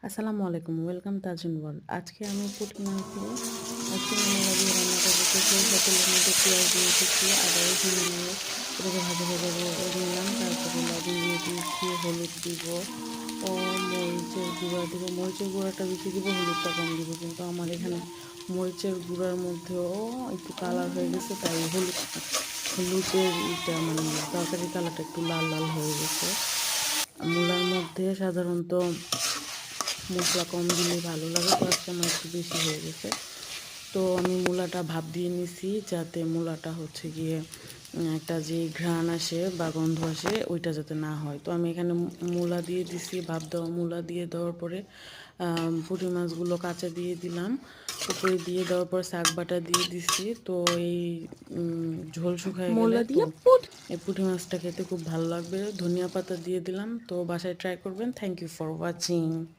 আসসালামু আলাইকুম, welcome Tajin world. আজকে আমি পুঁটি মাছ দিয়ে চিংড়ি দিয়ে রান্না করবো। তো সেই তেলের মধ্যে পেঁয়াজ দিয়ে দিচ্ছি, আদা রসুন দিয়ে এটাকে ভাজা ভাজা করে নিলাম। তারপরে লবণ দিয়ে দিচ্ছি, হলুদ দিব ও মরিচের গুঁড়া দিব। মরিচের গুঁড়াটা বেশি দিব, হলুদটা কম দিব। কিন্তু আমার এখানে মরিচের গুঁড়ার মধ্যেও একটু কালার হয়ে গেছে, তাই হলুদের মানে তরকারি কালারটা একটু লাল লাল হয়ে গেছে। মূলার মধ্যে সাধারণত মশলা কম দিলে ভালো লাগে, তো আজকে আমার একটু বেশি হয়ে গেছে। তো আমি মূলাটা ভাপ দিয়ে নিছি, যাতে মূলাটা হচ্ছে গিয়ে একটা যে ঘ্রাণ আসে বা গন্ধ আসে ওইটা যাতে না হয়। তো আমি এখানে মূলা দিয়ে দিছি, ভাপ দেওয়া মূলা দিয়ে দেওয়ার পরে পুঁটি মাছগুলো কাঁচা দিয়ে দিলাম। উপরে দিয়ে দেওয়ার পর শাক বাটা দিয়ে দিছি। তো এই ঝোল শুকায় গেলে মোলা তো দিয়ে পুট এই পুঁটি মাছটা খেতে খুব ভালো লাগবে। ধনিয়া পাতা দিয়ে দিলাম। তো বাসায় ট্রাই করবেন। Thank you for watching.